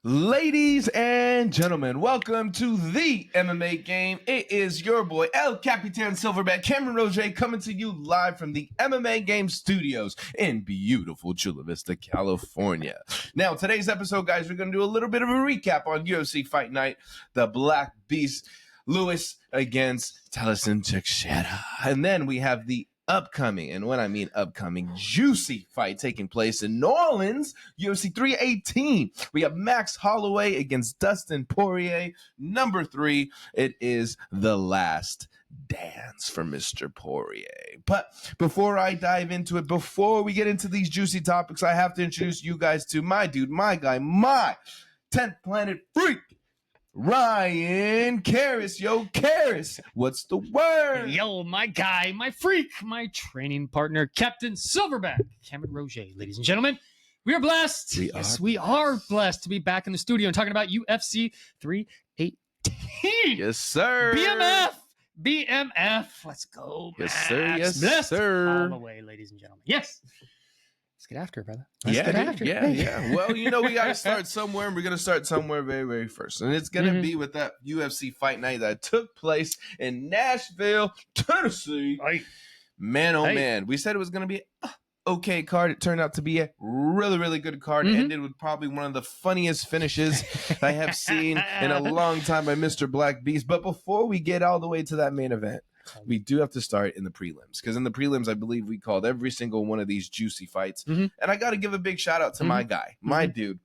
Ladies and gentlemen, welcome to the MMA game. It is your boy El Capitan Silverback, Cameron Roget, coming to you live from the MMA game studios in beautiful Chula Vista, California. Now, today's episode, guys, we're going to do a little bit of a recap on UFC Fight Night, the Black Beast, Lewis against Taliesin Teixeira. And then we have the upcoming, and when I mean upcoming, juicy fight taking place in New Orleans, UFC 318. We have Max Holloway against Dustin Poirier. Number 3, it is the last dance for Mr. Poirier. But before I dive into it, before we get into these juicy topics, I have to introduce you guys to my dude, my guy, my 10th planet freak, Ryan Cariss. Yo, Cariss, what's the word? Yo, my guy, my freak, my training partner, Captain Silverback, Cameron Roget. Ladies and gentlemen, we are blessed. We are blessed to be back in the studio and talking about UFC 318. Yes, sir. BMF. Let's go, Yes, Max. sir. Yes, Blessed sir. all the way, ladies and gentlemen. Yes. Let's get after it, brother. Yeah. Well, you know, we got to start somewhere, and we're going to start somewhere very, very first. And it's going to be with that UFC Fight Night that took place in Nashville, Tennessee. Right. Man, oh, man. We said it was going to be an okay card. It turned out to be a really, really good card. It ended with probably one of the funniest finishes I have seen in a long time by Mr. Black Beast. But before we get all the way to that main event, we do have to start in the prelims, because in the prelims, I believe we called every single one of these juicy fights. And I got to give a big shout out to my guy, my dude,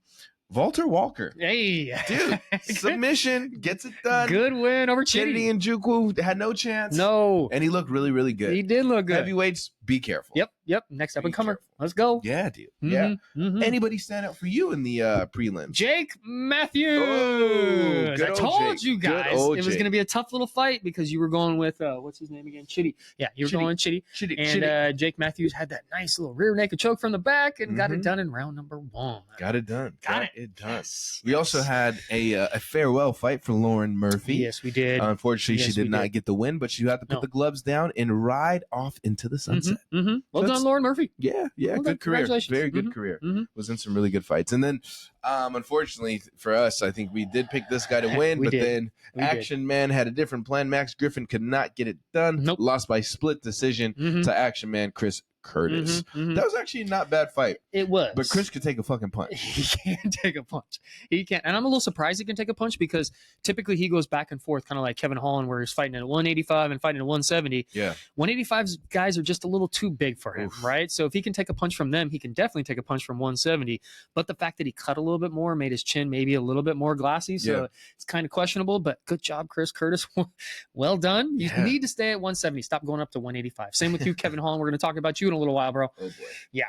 Walter Walker. Hey. Dude, submission, gets it done. Good win over Kennedy Chitty. and Juku had no chance. No. And he looked really, really good. He did look good. Heavyweights, be careful. Yep. Next up and comer. careful. Let's go. Yeah, dude. Yeah. Anybody stand out for you in the prelims? Jake Matthews. Oh, good I old told Jake. you guys Good old it was Jake. going to be a tough little fight because you were going with what's his name again? Chitty. Yeah, you were Chitty. going Chitty. And Jake Matthews had that nice little rear naked choke from the back and got it done in round number 1. Got it done. Got it done. Yes. We also had a farewell fight for Lauren Murphy. Yes, we did. Unfortunately, she Yes, did we not did. get the win, but she had to put the gloves down and ride off into the sunset. Well That's- done, Lauren Murphy. Yeah, Well done. good career. Congratulations. Very good career. Was in some really good fights. And then, unfortunately for us, I think we did pick this guy to win, We but did. then Action Man had a different plan. Max Griffin could not get it done. Nope. Lost by split decision to Action Man Chris Curtis. That was actually a not bad fight. It was. But Chris could take a fucking punch. He can take a punch. He can. And I'm a little surprised he can take a punch because typically he goes back and forth, kind of like Kevin Hollland, where he's fighting at 185 and fighting at 170. Yeah. 185's guys are just a little too big for him, right? So if he can take a punch from them, he can definitely take a punch from 170. But the fact that he cut a little bit more made his chin maybe a little bit more glossy. So it's kind of questionable, but good job, Chris Curtis. Well done. You need to stay at 170. Stop going up to 185. Same with you, Kevin Hollland. We're going to talk about you in a little while, bro. Oh, boy. Yeah.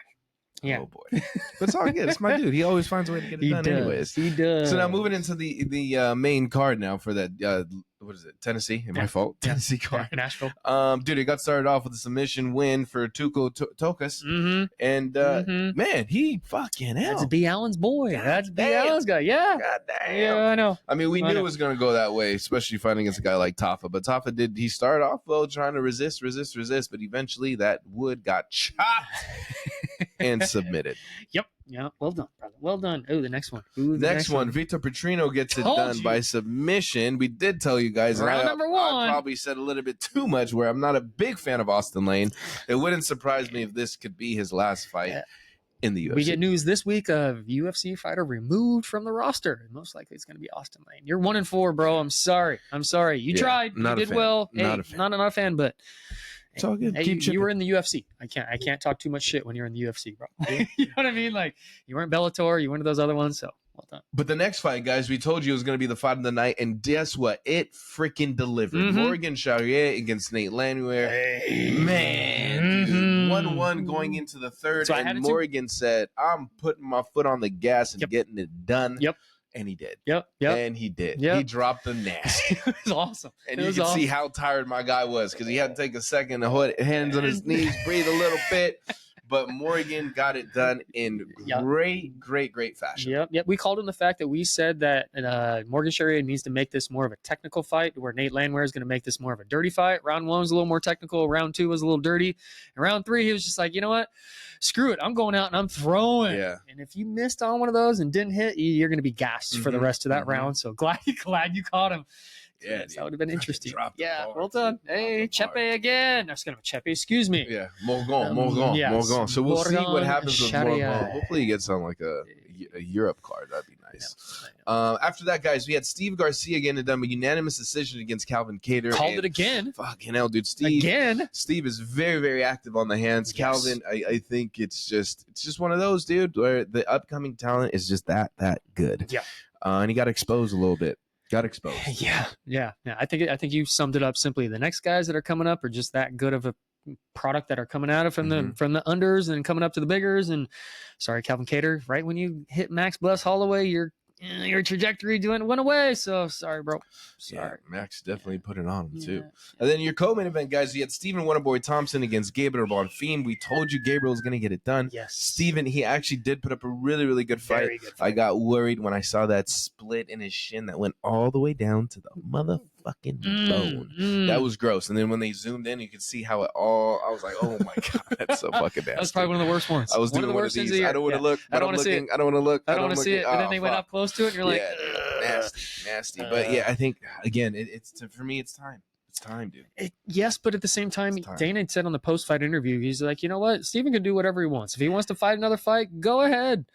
Oh, boy. But it's all good. It's my dude. He always finds a way to get it done anyways. He does. So now moving into the main card now for that, what is it, Tennessee? My fault. Tennessee card. Yeah, Nashville. Dude, it got started off with a submission win for Tuco Tokas. And, man, he fucking hell. That's B. Allen's boy. That's B. damn. Allen's guy. Yeah. God damn. Yeah, I know. I mean, we knew it was going to go that way, especially fighting against a guy like Tafa. But Tafa he started off well trying to resist, but eventually that wood got chopped and submitted. Yep. Yeah. Well done, brother. Well done. Oh, the next one. Ooh, the Next one, Vitor Petrino gets it done by submission. We did tell you guys. Round number 1. I probably said a little bit too much where I'm not a big fan of Austin Lane. It wouldn't surprise me if this could be his last fight in the UFC. We get news this week of UFC fighter removed from the roster. And most likely it's going to be Austin Lane. You're 1-4, bro. I'm sorry. You tried. You did well. Not a fan. Not a fan, but it's all good. Hey, you were in the UFC. I can't talk too much shit when you're in the UFC, bro. You know what I mean? Like, you weren't Bellator, you went to those other ones, so well done. But the next fight, guys, we told you it was going to be the fight of the night, and guess what? It freaking delivered. Morgan Charrier against Nate Landwehr. Man, 1-1 going into the third, and Morgan said, I'm putting my foot on the gas and getting it done. Yep. And he did. Yep. And he did. He dropped the nasty. It was awesome. And you can see how tired my guy was because he had to take a second to hold hands on his knees, breathe a little bit. But Morgan got it done in great fashion. Yep. We called him the fact that we said that Morgan Charrier needs to make this more of a technical fight, where Nate Landwehr is going to make this more of a dirty fight. Round 1 was a little more technical. Round 2 was a little dirty. And round 3, he was just like, you know what? Screw it. I'm going out and I'm throwing. Yeah. And if you missed on one of those and didn't hit, you're going to be gassed for the rest of that round. So glad you caught him. Yeah, that would have been interesting. Yeah, well done. Hey, Chepe again. I was going to Chepe, excuse me. Yeah, Morgan. Yes. Morgan. So we'll see what happens with Charrier. Morgan. Hopefully he gets on like a Europe card. That'd be nice. After that, guys, we had Steve Garcia getting it done with unanimous decision against Calvin Kattar. Called it again. Fucking hell, dude. Steve is very, very active on the hands. Yes. Calvin, I think it's just one of those, dude, where the upcoming talent is just that good. Yeah. And he got exposed a little bit. Got exposed. Yeah. I think you summed it up simply. The next guys that are coming up are just that good of a product that are coming out of from the unders and coming up to the biggers. And sorry, Calvin Kattar, right when you hit Max Bless Holloway, your trajectory went away. So sorry, bro. Sorry. Yeah, Max definitely put it on him too. And then your co-main event, guys, you had Stephen Wonderboy Thompson against Gabriel Bonfim. We told you Gabriel was going to get it done. Yes. Stephen, he actually did put up a really, really good fight. Very good fight. I got worried when I saw that split in his shin that went all the way down to the motherfucking bone. That was gross. And then when they zoomed in, you could see how it all, I was like, oh my God, that's so fucking nasty. That was probably one of the worst ones. I was doing one of these. I don't want to look. I don't want to see it. I don't want to look. I don't want to see it. But then they went up close to it and you're like, nasty. But yeah, I think, again, for me, it's time. It's time, dude. Yes, but at the same time, Dana had said on the post-fight interview, he's like, you know what? Steven can do whatever he wants. If he wants to fight another fight, go ahead.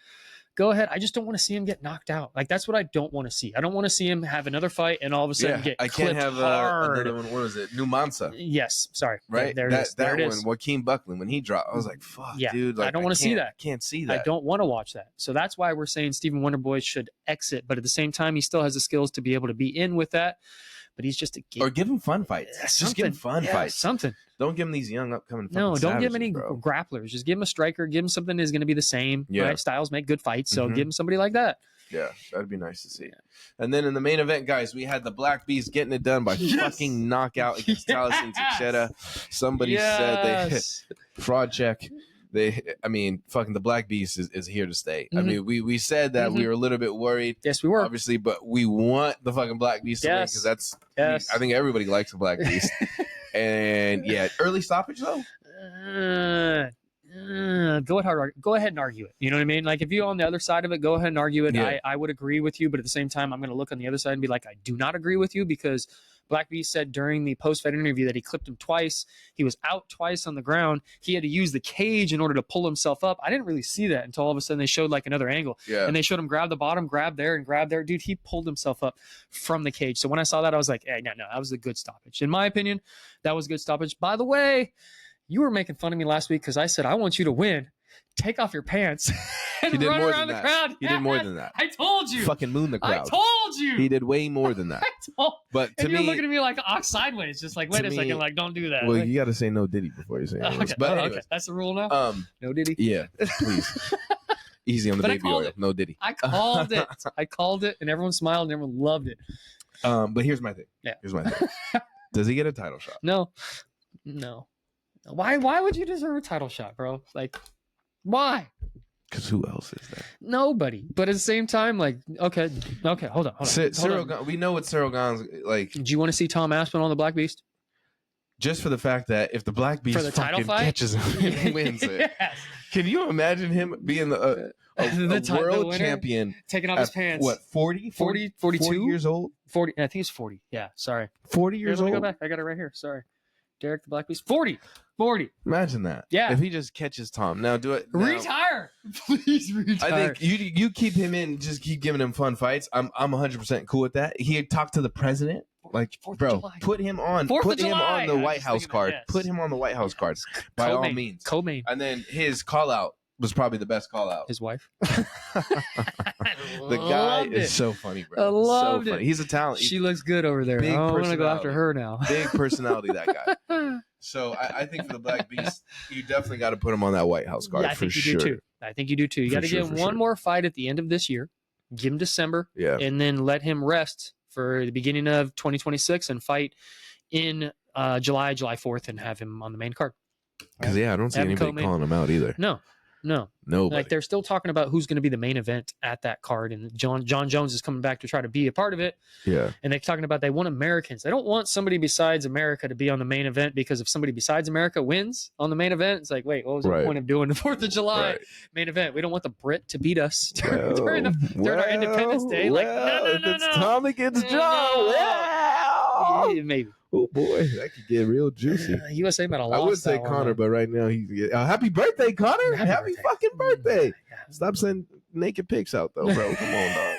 I just don't want to see him get knocked out. Like, that's what I don't want to see. I don't want to see him have another fight and all of a sudden get clipped hard. I can't have another one. What was it? Numansa. Yes. Sorry. Right? There it is. That one, Joaquin Buckland, when he dropped, I was like, fuck, dude. Like, I don't want to see that. Can't see that. I don't want to watch that. So that's why we're saying Stephen Wonderboy should exit. But at the same time, he still has the skills to be able to be in with that. But he's just a kid. Or give him fun fights. Just give him fun fights. Something. Don't give him these young upcoming fights. No, don't give him any grapplers. Just give him a striker. Give him something that's going to be the same. Yeah. Right? Styles make good fights. So give him somebody like that. Yeah, that'd be nice to see. Yeah. And then in the main event, guys, we had the Black Beast getting it done by fucking knockout against Taliesin Teixeira. Somebody said they fraud check. Fucking the Black Beast is here to stay. I mean, we said that we were a little bit worried. Yes, we were. Obviously, but we want the fucking Black Beast to win because that's, I think everybody likes the Black Beast. And yeah, early stoppage though? Go ahead and argue it. You know what I mean? Like, if you're on the other side of it, go ahead and argue it. Yeah. I would agree with you, but at the same time, I'm going to look on the other side and be like, I do not agree with you, because Black Beast said during the post-fight interview that he clipped him twice. He was out twice on the ground. He had to use the cage in order to pull himself up. I didn't really see that until all of a sudden they showed like another angle. Yeah. And they showed him grab the bottom, grab there, and grab there. Dude, he pulled himself up from the cage. So when I saw that, I was like, hey, no, that was a good stoppage. In my opinion, that was a good stoppage. By the way, you were making fun of me last week because I said, I want you to win. Take off your pants and run around the crowd. He did more than that. I told you. Fucking moon the crowd. I told you. He did way more than that. But to me, you're looking at me like sideways, just like, wait a second, like, don't do that. Well, you got to say no Diddy before you say it. Okay. But okay, that's the rule now. No Diddy. Yeah, please. Easy on the baby oil. No Diddy. I called it. I called it, and everyone smiled, and everyone loved it. But here's my thing. Yeah. Here's my thing. Does he get a title shot? No. Why would you deserve a title shot, bro? Like, why? Because who else is there? Nobody. But at the same time, like, okay, hold on. Cyril, we know what Cyril Gane's like. Do you want to see Tom Aspin on the Black Beast? Just for the fact that if the Black Beast fucking catches him and wins it. Yes. Can you imagine him being a world champion? Taking off his pants. What, 40? 40, 42? 40 years old? 40. I think it's 40. Yeah, sorry. 40 years old? Let me go back. I got it right here. Sorry. Derek the Black Beast. 40. Imagine that. Yeah. If he just catches Tom. Now do it. Retire. Please retire. I think you keep him in, just keep giving him fun fights. I'm 100% cool with that. He talked to the president. Like, bro, put him on. Put him on the White House card. Put him on the White House card. By all means. Co-main. And then his call out was probably the best call out. His wife. The guy is so funny, bro. I loved it. He's a talent. She looks good over there. I'm going to go after her now. Big personality, that guy. So I think for the Black Beast, you definitely got to put him on that White House card for sure. I think you do too. You got to give him one more fight at the end of this year. Give him December. Yeah. And then let him rest for the beginning of 2026 and fight in July 4th and have him on the main card. Because, I don't see Having anybody co-main. calling him out either. No. Nobody. Like, they're still talking about who's going to be the main event at that card, and John Jones is coming back to try to be a part of it. Yeah. And they're talking about they want Americans. They don't want somebody besides America to be on the main event, because if somebody besides America wins on the main event, it's like, wait, what was the point of doing the 4th of July main event? We don't want the Brit to beat us during our Independence Day. No. It's Tom against John. Yeah, maybe. Oh boy, that could get real juicy. USA might have lost. I would say Connor, but right now he's happy birthday, Connor! Happy fucking birthday! Yeah. Stop sending naked pics out though, bro. Come on, dog.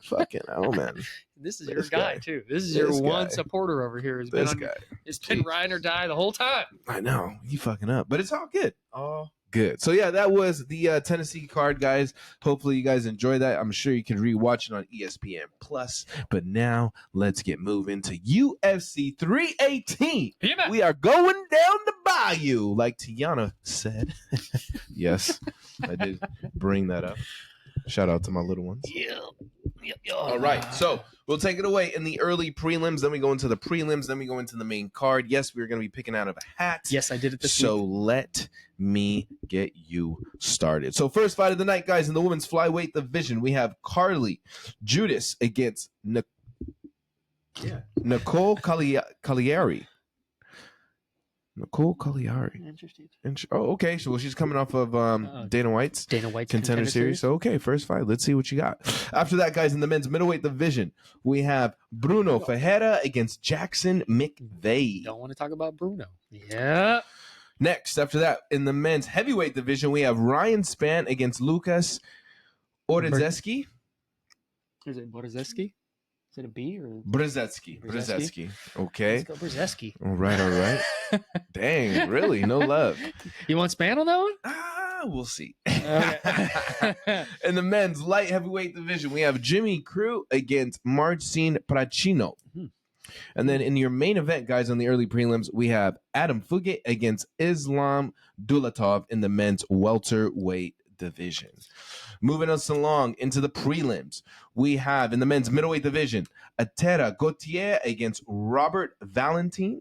Fucking hell, man. This is your guy too. This is your one supporter over here. This guy. It's been ride or die the whole time. I know. You fucking up. But it's all good. All good. So yeah, that was the Tennessee card, guys. Hopefully you guys enjoy that. I'm sure you can rewatch it on ESPN Plus. But now let's get moving to UFC 318. BMF. We are going down the bayou, like Tiana said. Yes, I did bring that up. Shout out to my little ones. Yeah. All right, so we'll take it away in the early prelims. Then we go into the prelims. Then we go into the main card. Yes, we're going to be picking out of a hat. Yes, I did it this So week. let me get you started. So first fight of the night, guys, in the women's flyweight division, we have Carly Judas against Nicole Cagliari. Nicole Cagliari. Interesting. Oh, okay. So she's coming off of Dana White's Contender Series. So, okay, first fight. Let's see what you got. After that, guys, in the men's middleweight division, we have Bruno Ferreira against Jackson McVeigh. Don't want to talk about Bruno. Yeah. Next, after that, in the men's heavyweight division, we have Ryan Spann against Lucas Orzeszki. Is it Borzeski? Is it a B or Brzezinski. Okay. Let's go Brzezinski. All right. Dang, really? No love. You want Spann on that one? We'll see. Okay. In the men's light heavyweight division, we have Jimmy Crute against Marcin Pracino. Mm-hmm. And then in your main event, guys, on the early prelims, we have Adam Fugit against Islam Dulatov in the men's welterweight division. Moving us along into the prelims, we have in the men's middleweight division, Atera Gautier against Robert Valentin.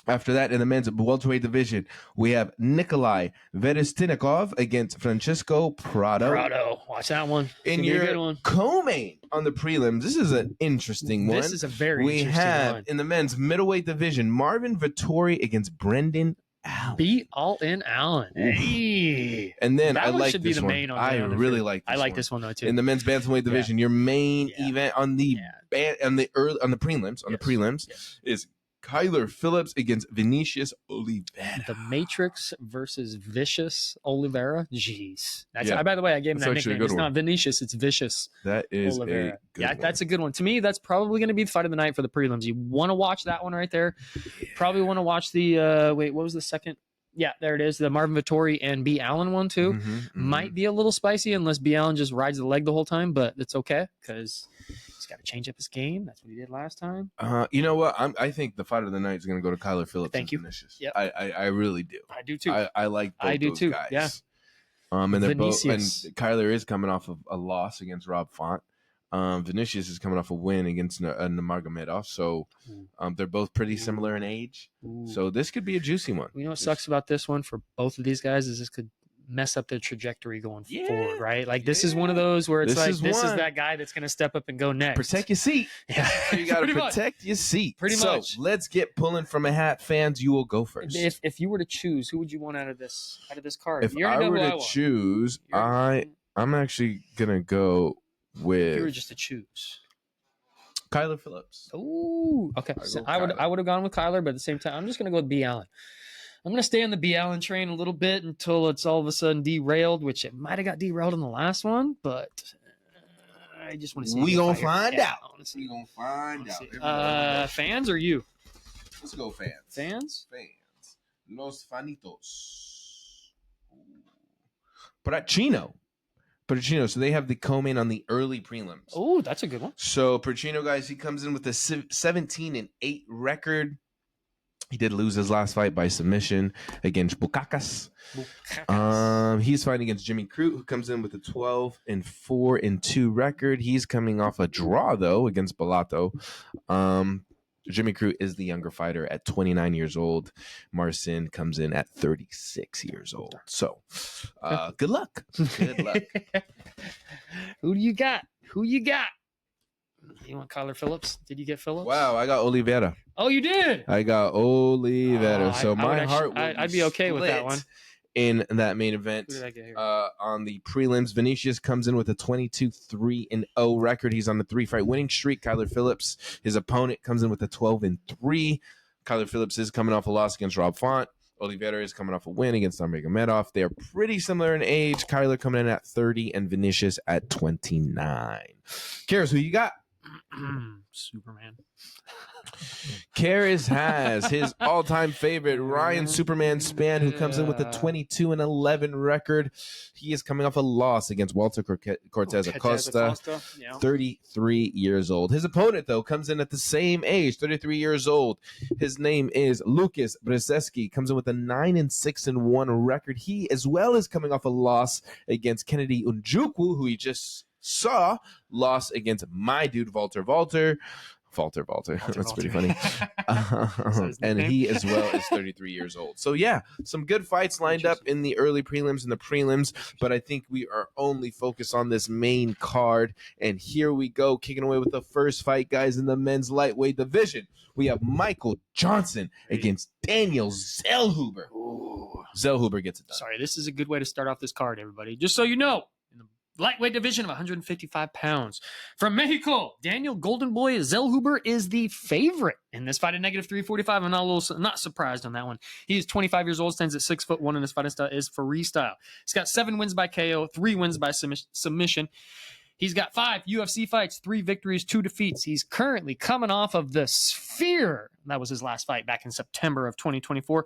After that, in the men's welterweight division, we have Nikolai Verestinikov against Francisco Prado. Watch that one. In your co-main on the prelims, this is an interesting one. This is a very interesting one. We have in the men's middleweight division, Marvin Vettori against Brendan Allen. Beat all in Allen. Hey. And then that I like should this be the one. main on I really like this I like one. this one though too. In the men's bantamweight division, your main event on the prelims is Kyler Phillips against Vinicius Oliveira. The Matrix versus Vicious Oliveira. Jeez. By the way, I gave him that nickname. It's not Vinicius, it's Vicious. That is Oliveira. a good one. That's a good one. To me, that's probably going to be the fight of the night for the prelims. You want to watch that one right there. Yeah. Probably want to watch the what was the second? Yeah, there it is. The Marvin Vettori and B. Allen one too. Might be a little spicy unless B. Allen just rides the leg the whole time, but it's okay because he's got to change up his game. That's what he did last time. You know what? I think the fight of the night is going to go to Kyler Phillips. Thank you. Yep. I really do. I do too. I like both those guys. Yeah. And they're both. And Kyler is coming off of a loss against Rob Font. Vinicius is coming off a win against Nurmagomedov, so they're both pretty similar in age. Ooh. So this could be a juicy one. You know what sucks about this one for both of these guys is this could mess up their trajectory going forward, right? Like this is one of those where it's this is that guy that's going to step up and go next. Protect your seat. Yeah, you got to protect your seat. Pretty much. So let's get pulling from a hat. Fans, you will go first. If you were to choose, who would you want out of this card? If I were to choose, I'm actually gonna go with. If you were just to choose. Kyler Phillips. Ooh, okay. So I would have gone with Kyler, but at the same time, I'm just gonna go with B. Allen. I'm gonna stay on the B. Allen train a little bit until it's all of a sudden derailed, which it might have got derailed in the last one, but I just want to see. We gonna find out. We gonna find out. Fans or you? Let's go, fans. Fans. Los Fanitos. Patricio. So they have the co-main on the early prelims. Oh, that's a good one. So Patricio, guys, he comes in with a 17-8 record. He did lose his last fight by submission against Bukakas. He's fighting against Jimmy Crute, who comes in with a 12-4-2 record. He's coming off a draw though against Bellato. Jimmy Crute is the younger fighter at 29 years old. Marcin comes in at 36 years old. So, good luck. Good luck. Who do you got? Who you got? You want Kyler Phillips? Did you get Phillips? Wow, I got Oliveira. Oh, you did? I got Oliveira. So my heart will I'd be okay with that one. In that main event. Who did I get here? On the prelims, Vinicius comes in with a 22-3-0 record. He's on the 3-fight winning streak. Kyler Phillips, his opponent, comes in with a 12-3. Kyler Phillips is coming off a loss against Rob Font. Oliveira is coming off a win against Nurmagomedov. They are pretty similar in age. Kyler coming in at 30 and Vinicius at 29. Cariss, who you got? Superman. Cariss has his all-time favorite, Ryan Superman Spann, who comes in with a 22-11 record. He is coming off a loss against Walter Cortez Acosta, 33 years old. His opponent, though, comes in at the same age, 33 years old. His name is Lucas Brzeski, comes in with a 9-6-1 record. He, as well as coming off a loss against Kennedy Njoku, who he just saw, lost against my dude, Walter. That's pretty funny. And he as well is 33 years old. So yeah, some good fights lined up in the early prelims and the prelims, but I think we are only focused on this main card. And here we go, kicking away with the first fight, guys, in the men's lightweight division. We have Michael Johnson against Daniel Zellhuber. Ooh. Zellhuber gets it done. Sorry, this is a good way to start off this card, everybody. Just so you know, lightweight division of 155 pounds. From Mexico, Daniel Golden Boy Zellhuber is the favorite in this fight at -345. I'm not surprised on that one. He is 25 years old, stands at 6'1", and his fighting style is freestyle. He's got 7 wins by KO, 3 wins by submission. He's got 5 UFC fights, 3 victories, 2 defeats. He's currently coming off of the Sphere. That was his last fight back in September of 2024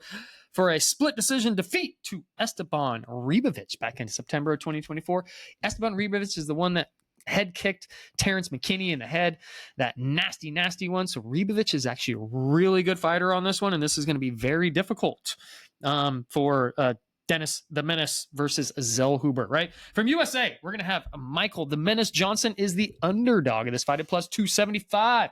for a split decision defeat to Esteban Ribovic back in September of 2024. Esteban Ribovic is the one that head kicked Terrence McKinney in the head, that nasty, nasty one. So Ribovic is actually a really good fighter on this one, and this is going to be very difficult for Dennis the Menace versus Zellhuber, right? From USA, we're going to have Michael the Menace Johnson is the underdog in this fight at +275.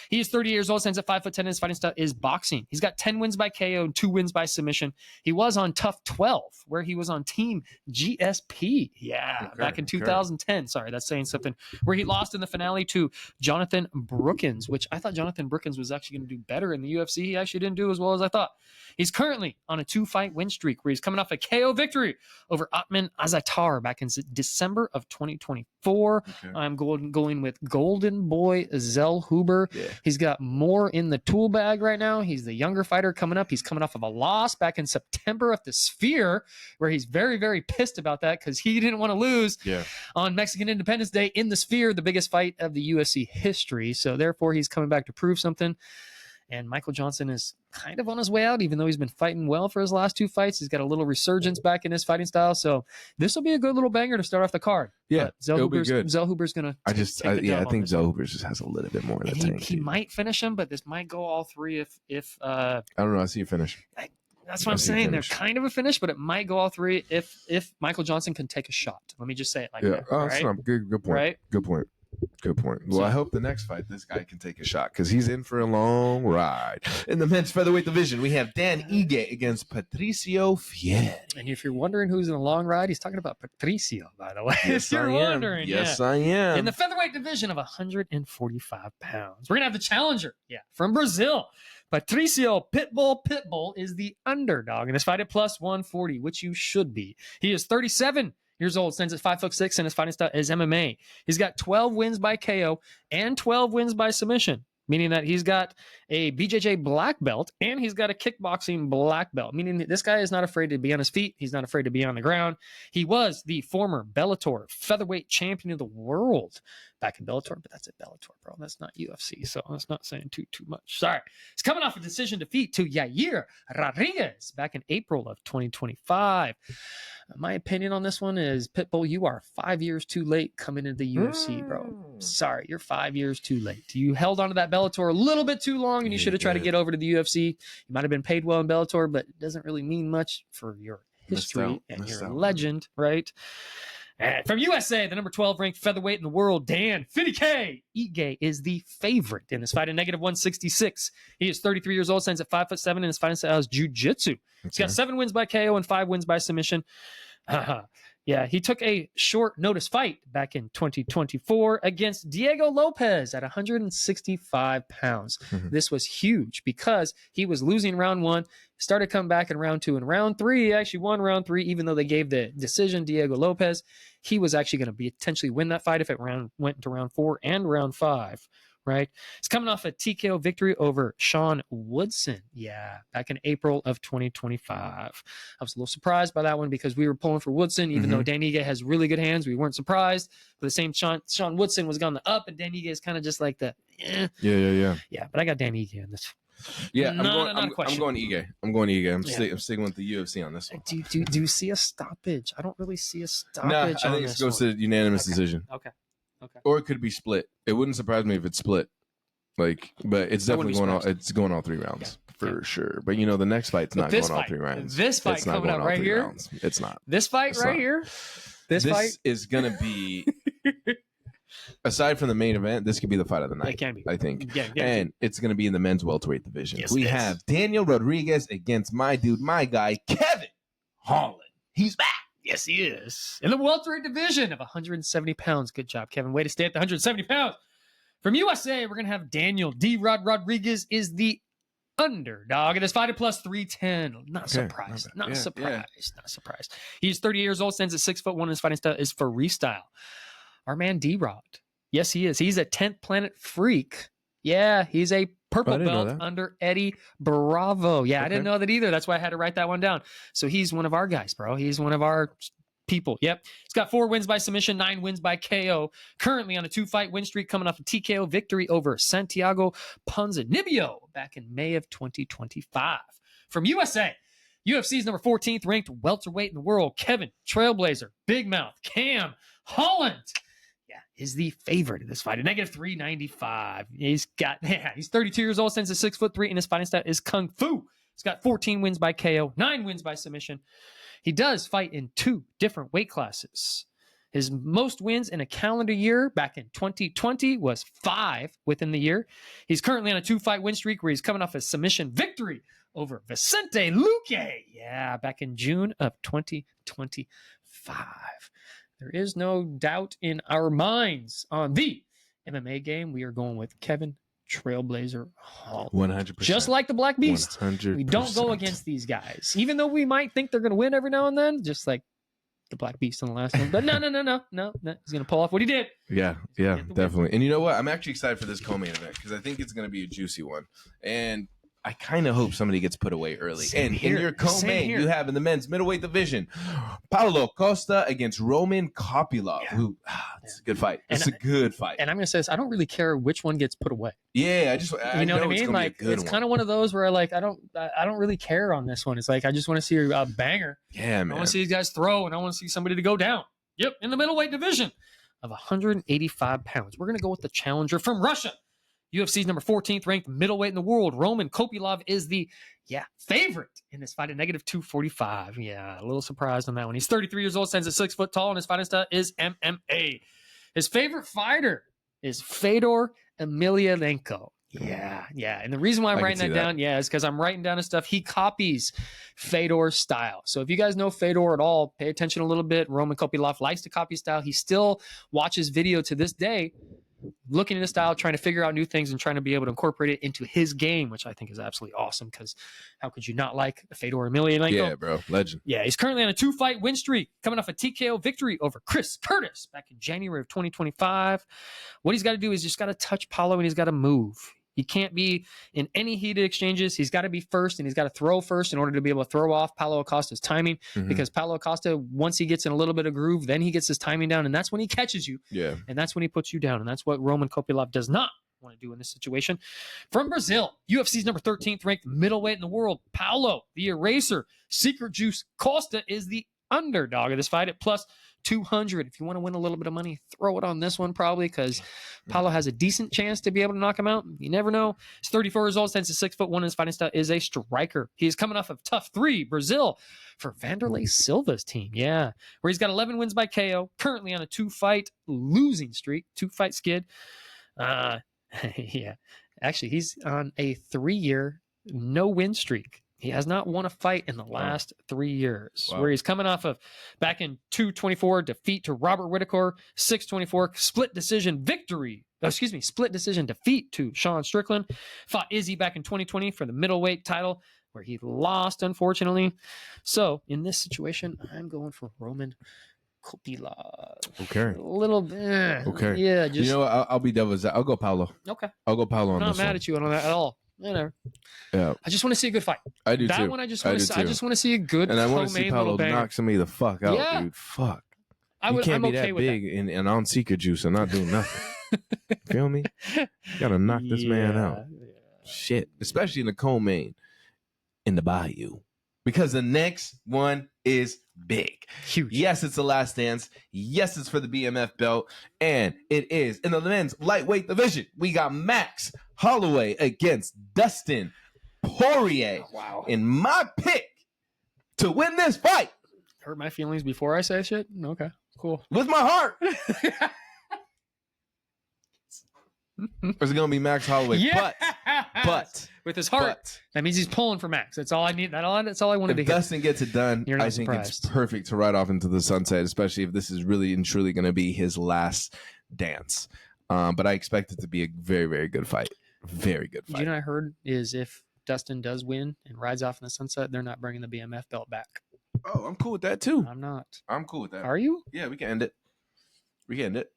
He is 30 years old, stands at 5'10", and his fighting style is boxing. He's got 10 wins by KO and 2 wins by submission. He was on Tough 12, where he was on Team GSP. Yeah, back in 2010. Sorry, that's saying something. Where he lost in the finale to Jonathan Brookins, which I thought Jonathan Brookins was actually going to do better in the UFC. He actually didn't do as well as I thought. He's currently on a 2-fight win streak where he's coming off a KO victory over Atman Azatar back in December of 2024. Okay. I'm going with Golden Boy Zellhuber. Yeah. He's got more in the tool bag right now. He's the younger fighter coming up. He's coming off of a loss back in September at the Sphere, where he's very, very pissed about that because he didn't want to lose on Mexican Independence Day in the Sphere, the biggest fight of the UFC history. So therefore, he's coming back to prove something. And Michael Johnson is kind of on his way out, even though he's been fighting well for his last 2 fights. He's got a little resurgence back in his fighting style. So this will be a good little banger to start off the card. Yeah, it'll be good. Zellhuber's going to I think Zellhuber just has a little bit more in the tank. He might finish him, but this might go all 3 if I don't know. I see a finish. That's what I'm saying. They're kind of a finish, but it might go all 3 if Michael Johnson can take a shot. Let me just say it like that. Oh, that's not good point. Right? Good point. Well, I hope the next fight, this guy can take a shot because he's in for a long ride. In the men's featherweight division, we have Dan Ige against Patricio Fieri. And if you're wondering who's in a long ride, he's talking about Patricio, by the way. Yes, I am. In the featherweight division of 145 pounds, we're going to have the challenger from Brazil. Patricio Pitbull is the underdog in this fight at +140, which you should be. He is 37 years old, stands at 5'6", and his fighting style is MMA. He's got 12 wins by KO and 12 wins by submission, meaning that he's got a BJJ black belt and he's got a kickboxing black belt, meaning that this guy is not afraid to be on his feet. He's not afraid to be on the ground. He was the former Bellator featherweight champion of the world back in Bellator, but that's at Bellator, bro. That's not UFC, so that's not saying too much. Sorry. He's coming off a decision defeat to Yair Rodriguez back in April of 2025. My opinion on this one is, Pitbull, you are 5 years too late coming into the UFC, bro. Sorry, you're 5 years too late. You held on to that Bellator a little bit too long, and you should have tried to get over to the UFC. You might have been paid well in Bellator, but it doesn't really mean much for your history and your legend, right? And from USA, the number 12 ranked featherweight in the world, Dan Finike Ige is the favorite in this fight at -166. He is 33 years old, stands at 5'7", and his fighting style is jiu-jitsu. He's got 7 wins by KO and 5 wins by submission. Yeah, he took a short notice fight back in 2024 against Diego Lopez at 165 pounds. This was huge because he was losing round 1, started coming back in round 2, and round 3, he actually won round 3, even though they gave the decision Diego Lopez. He was actually going to potentially win that fight if it went into round 4 and round 5. Right? He's coming off a TKO victory over Sean Woodson. Yeah, back in April of 2025. I was a little surprised by that one because we were pulling for Woodson, even though Dan Ige has really good hands. We weren't surprised. But the same Sean Woodson was on the up, and Dan Ige is kind of just like the Yeah, but I got Dan Ige in this. Yeah, I'm going Ige. I'm going Ige. I'm sticking with the UFC on this one. Do you see a stoppage? I don't really see a stoppage. No, I think it goes to unanimous decision. Okay. Or it could be split. It wouldn't surprise me if it's split. But it's definitely going all. It's going all 3 rounds for sure. But the next fight's not going all 3 rounds. This fight coming up right here. It's not. This fight right here. This fight is going to be. Aside from the main event, this could be the fight of the night. It can be. I think. Yeah. And it's going to be in the men's welterweight division. Yes, we have Daniel Rodriguez against my guy, Kevin Hollland. He's back. Yes, he is. In the welterweight division of 170 pounds. Good job, Kevin. Way to stay at the 170 pounds. From USA, we're going to have Daniel D-Rod Rodriguez is the underdog in this fight at +310. Not surprised. Not surprised. He's 30 years old, stands at 6'1", and his fighting style is freestyle. Our man D-Rod. Yes, he is. He's a 10th planet freak. Yeah, he's a purple belt under Eddie Bravo. Yeah, I didn't know that either. That's why I had to write that one down. So he's one of our guys, bro. He's one of our people. Yep. He's got 4 wins by submission, 9 wins by KO. Currently on a 2-fight win streak, coming off a TKO victory over Santiago Ponzinibbio back in May of 2025. From USA, UFC's number 14th ranked welterweight in the world, Kevin Trailblazer Big Mouth Cam Hollland is the favorite in this fight at -395. He's 32 years old, stands at 6'3", and his fighting style is Kung Fu. He's got 14 wins by KO, 9 wins by submission. He does fight in 2 different weight classes. His most wins in a calendar year back in 2020 was 5 within the year. He's currently on a 2-fight win streak where he's coming off a submission victory over Vicente Luque. Yeah, back in June of 2025. There is no doubt in our minds on the MMA game. We are going with Kevin Trailblazer Hall. 100%. Just like the Black Beast. 100%. We don't go against these guys. Even though we might think they're going to win every now and then, just like the Black Beast on the last one. But no. He's going to pull off what he did. Yeah, definitely. And you know what? I'm actually excited for this co-main event because I think it's going to be a juicy one. And I kind of hope somebody gets put away early. In your co-main, you have in the men's middleweight division, Paulo Costa against Roman Kopylov. Yeah. It's a good fight. It's a good fight. And I'm going to say this, I don't really care which one gets put away. Yeah, I know what I mean? Like, it's kind of one of those where I don't really care on this one. It's like I just want to see a banger. Yeah, man. I want to see these guys throw, and I want to see somebody to go down. Yep, in the middleweight division of 185 pounds. We're going to go with the challenger from Russia. UFC's number 14th ranked middleweight in the world, Roman Kopylov, is the favorite in this fight at -245. Yeah, a little surprised on that one. He's 33 years old, stands at 6 foot tall, and his fighting style is MMA. His favorite fighter is Fedor Emelianenko. Yeah. And the reason why I'm writing that down, is because I'm writing down his stuff. He copies Fedor's style. So if you guys know Fedor at all, pay attention a little bit. Roman Kopylov likes to copy style. He still watches video to this day, looking at his style, trying to figure out new things and trying to be able to incorporate it into his game, which I think is absolutely awesome because how could you not like Fedor Emelianenko? Yeah, bro. Legend. Yeah, he's currently on a 2-fight win streak, coming off a TKO victory over Chris Curtis back in January of 2025. What he's got to do is just got to touch Paulo and he's got to move. He can't be in any heated exchanges. He's got to be first, and he's got to throw first in order to be able to throw off Paulo Costa's timing. Because Paulo Costa, once he gets in a little bit of groove, then he gets his timing down, and that's when he catches you. Yeah. And that's when he puts you down, and that's what Roman Kopylov does not want to do in this situation. From Brazil, UFC's number 13th ranked middleweight in the world, Paulo, the Eraser, Secret Juice Costa is the underdog of this fight at plus 200. If you want to win a little bit of money, throw it on this one probably because Paulo has a decent chance to be able to knock him out. You never know. He's 34 years old, stands at 6'1". His fighting style is a striker. He's coming off of Tough 3, Brazil, for Vanderlei Silva's team. Yeah, where he's got 11 wins by KO, currently on a 2-fight losing streak, 2-fight skid. Yeah, actually, he's on a 3-year no-win streak. He has not won a fight in the last 3 years. Wow. Where he's coming off of back in 224 defeat to Robert Whittaker, 624 split decision victory. Split decision defeat to Sean Strickland. Fought Izzy back in 2020 for the middleweight title, where he lost, unfortunately. So in this situation, I'm going for Roman Kopylov. Okay. A little bit. Okay. Yeah. Just, you know what? I'll be devil's. I'll go Paulo. Okay. I'll go Paulo on I'm this not mad one. at you on that at all. Whatever. Yeah. I just want to see a good fight. I do that too. One I just want to see a good. And I want to see Paulo knock somebody the fuck out, dude. Fuck. You can't be that big and on secret juice and not doing nothing. Feel me? You gotta knock this man out. Yeah. Shit. Especially in the co-main in the Bayou. Because the next one is big. Huge. Yes, it's the last dance. Yes, it's for the BMF belt. And it is in the men's lightweight division. We got Max Holloway against Dustin Poirier. Wow. In my pick to win this fight. Hurt my feelings before I say shit? Okay, cool. With my heart. Or is it going to be Max Holloway? Yeah. But. With his heart. That means he's pulling for Max. That's all I need. That's all I wanted to hear. If Dustin gets it done, I think it's perfect to ride off into the sunset, especially if this is really and truly going to be his last dance. But I expect it to be a very, very good fight. Very good fight. You know what I heard is if Dustin does win and rides off in the sunset, they're not bringing the BMF belt back. Oh, I'm cool with that too. I'm not. I'm cool with that. Are you? Yeah, we can end it.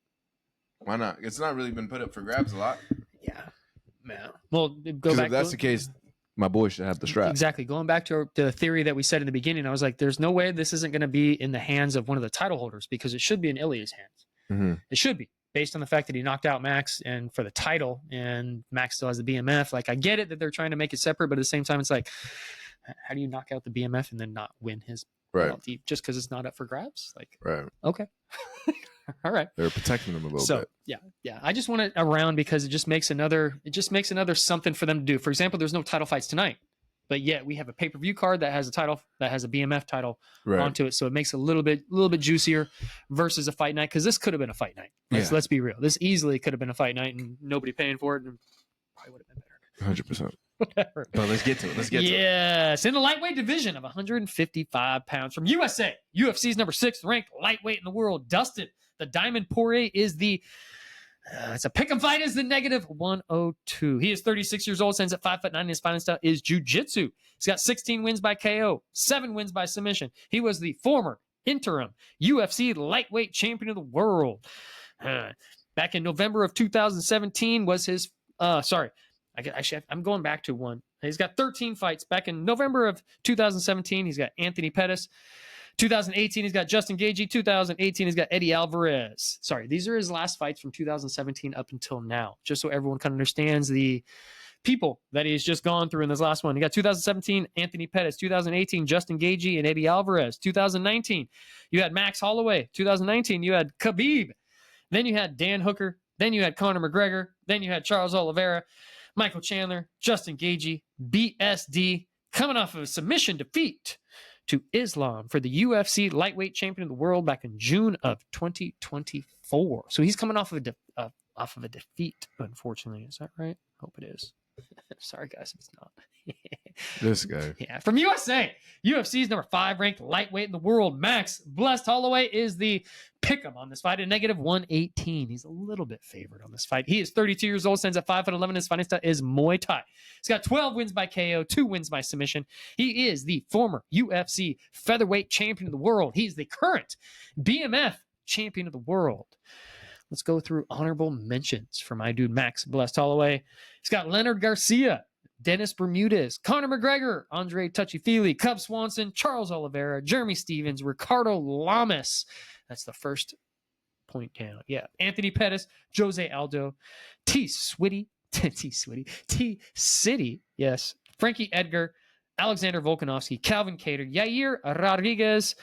Why not? It's not really been put up for grabs a lot. Yeah. Man. Well, go back. If that's the case, my boy should have the strap. Exactly. Going back to the theory that we said in the beginning, I was like, there's no way this isn't going to be in the hands of one of the title holders because it should be in Ilya's hands. Mm-hmm. It should be, based on the fact that he knocked out Max and for the title, and Max still has the BMF. Like, I get it that they're trying to make it separate, but at the same time, it's like, how do you knock out the BMF and then not win his belt just because it's not up for grabs? Like, right. Okay. All right. They're protecting them a little bit. Yeah. I just want it around because it just makes another something for them to do. For example, there's no title fights tonight, but yet we have a pay-per-view card that has a title, that has a BMF title onto it. So it makes it a little bit juicier versus a fight night. Cause this could have been a fight night. Let's be real. This easily could have been a fight night and nobody paying for it and probably would have been better. 100%. Whatever. But let's get to it. Yes, in the lightweight division of 155 pounds from USA, UFC's number 6 ranked lightweight in the world, Dustin the Diamond Poirier is the it's a pick'em fight is the negative 102. He is 36 years old, stands at 5'9". His fighting style is jiu-jitsu. He's got 16 wins by KO, 7 wins by submission. He was the former interim UFC lightweight champion of the world. Back in November of 2017 was his I'm going back to one. He's got 13 fights. Back in November of 2017, he's got Anthony Pettis. 2018, he's got Justin Gaethje. 2018, he's got Eddie Alvarez. Sorry, these are his last fights from 2017 up until now, just so everyone kind of understands the people that he's just gone through in this last one. You got 2017, Anthony Pettis. 2018, Justin Gaethje and Eddie Alvarez. 2019, you had Max Holloway. 2019, you had Khabib. Then you had Dan Hooker. Then you had Conor McGregor. Then you had Charles Oliveira, Michael Chandler, Justin Gaethje, BSD, coming off of a submission defeat to Islam for the UFC lightweight champion of the world back in June of 2024. So he's coming off of a defeat, unfortunately. Is that right? Hope it is. Sorry, guys, if it's not. This guy. Yeah, from USA, UFC's number 5 ranked lightweight in the world, Max Blessed Holloway is the pick'em on this fight at negative 118. He's a little bit favored on this fight. He is 32 years old, stands at 5'11". His fighting style is Muay Thai. He's got 12 wins by KO, 2 wins by submission. He is the former UFC featherweight champion of the world. He's the current BMF champion of the world. Let's go through honorable mentions for my dude Max Blessed Holloway. He's got Leonard Garcia, Dennis Bermudez, Conor McGregor, Andre Touchy-Feely, Cub Swanson, Charles Oliveira, Jeremy Stevens, Ricardo Lamas. That's the first point down. Yeah. Anthony Pettis, Jose Aldo, T. City. Yes. Frankie Edgar, Alexander Volkanovski, Calvin Kattar, Yair Rodriguez,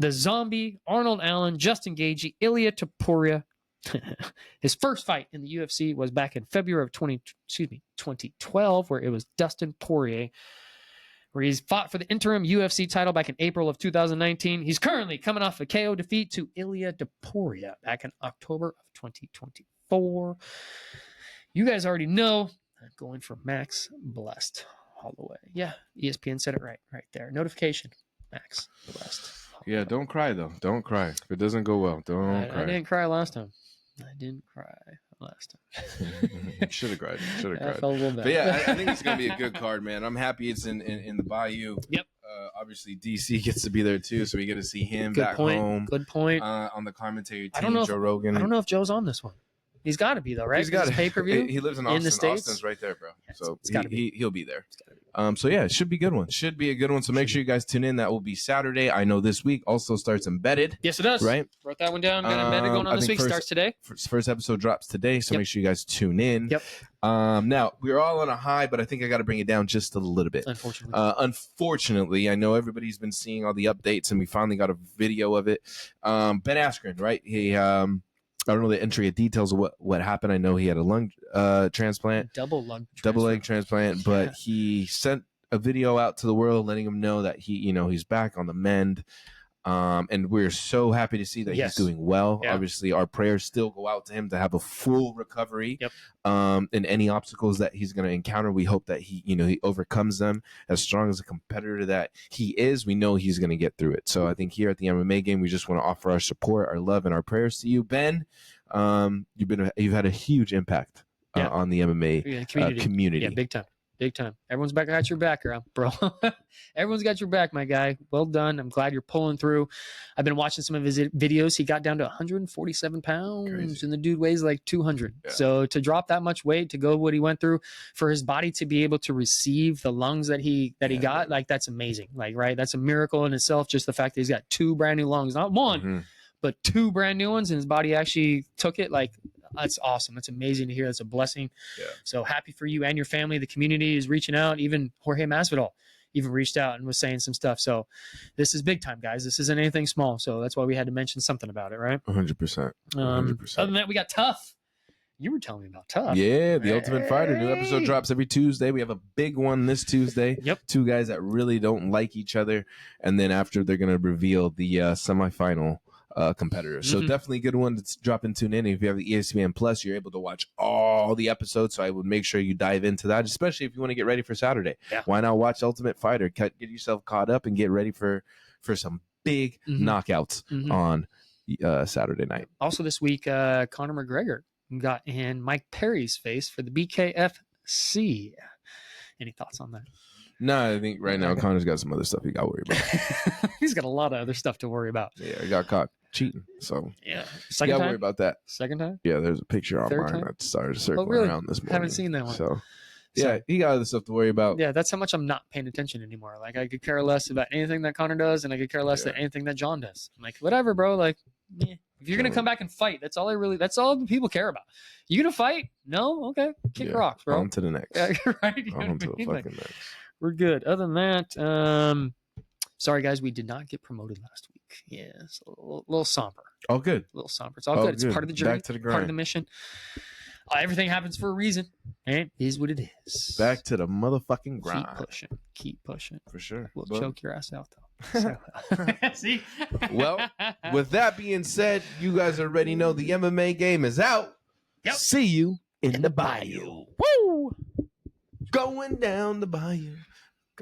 the Zombie, Arnold Allen, Justin Gaethje, Ilia Topuria. His first fight in the UFC was back in February of 2012, where it was Dustin Poirier, where he's fought for the interim UFC title back in April of 2019. He's currently coming off a KO defeat to Ilia Topuria back in October of 2024. You guys already know I'm going for Max Blessed Holloway. Yeah, ESPN said it right there. Notification, Max Blessed Holloway. Yeah, don't cry, though. Don't cry. If it doesn't go well, don't cry. I didn't cry last time. Should have cried. I felt a little bad. But yeah, I think it's going to be a good card, man. I'm happy it's in the Bayou. Yep. Obviously, DC gets to be there, too, so we get to see him Good back point. home. Good point. On the commentary I team, don't know Joe Rogan. I don't know if Joe's on this one. He's got to be, though, right? He's got pay-per-view. He lives in Austin. the States. Austin's right there, bro. Yeah, so he'll be there. Be. So yeah, it should be a good one. So make sure you guys tune in. That will be Saturday. I know this week also starts Embedded. Yes, it does. Right? Wrote that one down. Got Embedded going on this week. Starts today. First episode drops today, so make sure you guys tune in. Yep. Now, we're all on a high, but I think I got to bring it down just a little bit. Unfortunately, I know everybody's been seeing all the updates, and we finally got a video of it. Ben Askren, right? He I don't know the intricate details of what happened. I know he had a lung transplant. Double leg transplant. But he sent a video out to the world letting him know that he's back on the mend. And we're so happy to see that he's doing well. Yeah. Obviously, our prayers still go out to him to have a full recovery. Yep. And any obstacles that he's going to encounter, we hope that he overcomes them. As strong as a competitor that he is, we know he's going to get through it. So I think here at the MMA Game, we just want to offer our support, our love, and our prayers to you, Ben. You've had a huge impact on the MMA community. Yeah, big time. Everyone's got your back, bro. Everyone's got your back, my guy. Well done. I'm glad you're pulling through. I've been watching some of his videos. He got down to 147 pounds. Crazy. And the dude weighs like 200. Yeah. So to drop that much weight, to go what he went through, for his body to be able to receive the lungs that he got, like, that's amazing. Like, right, that's a miracle in itself. Just the fact that he's got 2 brand new lungs, not one, but 2 brand new ones, and his body actually took it. Like, that's awesome. That's amazing to hear. That's a blessing. Yeah. So happy for you and your family. The community is reaching out. Even Jorge Masvidal even reached out and was saying some stuff. So this is big time, guys. This isn't anything small. So that's why we had to mention something about it, right? 100%. Other than that, we got Tough. You were telling me about Tough. Yeah, the Ultimate Fighter. New episode drops every Tuesday. We have a big one this Tuesday. Yep. 2 guys that really don't like each other. And then after, they're going to reveal the semifinal competitors. So definitely a good one to drop and tune in. If you have the ESPN Plus, you're able to watch all the episodes. So I would make sure you dive into that, especially if you want to get ready for Saturday. Yeah. Why not watch Ultimate Fighter? Get yourself caught up and get ready for some big knockouts on Saturday night. Also this week, Conor McGregor got in Mike Perry's face for the BKFC. Any thoughts on that? No, I think right now Conor's got some other stuff he got to worry about. He's got a lot of other stuff to worry about. Yeah, he got caught cheating. So yeah, you got to worry about that. Second time? Yeah, there's a picture on mine that started circling around this morning. Haven't seen that one. So yeah, he got other stuff to worry about. Yeah, that's how much I'm not paying attention anymore. Like, I could care less about anything that Conor does, and I could care less about anything that John does. I'm like, whatever, bro. Like, if you're gonna come back and fight, that's all people care about. You gonna fight? No? Okay. Kick rocks, bro. On to the next. Yeah, right. On to the fucking next. We're good. Other than that, sorry guys, we did not get promoted last week. Yeah, it's a little somber. All good. A little somber. It's all good. It's part of the journey. Back to the grind. Part of the mission. Everything happens for a reason. And it is what it is. Back to the motherfucking grind. Keep pushing. For sure. We'll choke your ass out though. So, see? Well, with that being said, you guys already know the MMA game is out. Yep. See you in the bayou. Woo! Going down the bayou.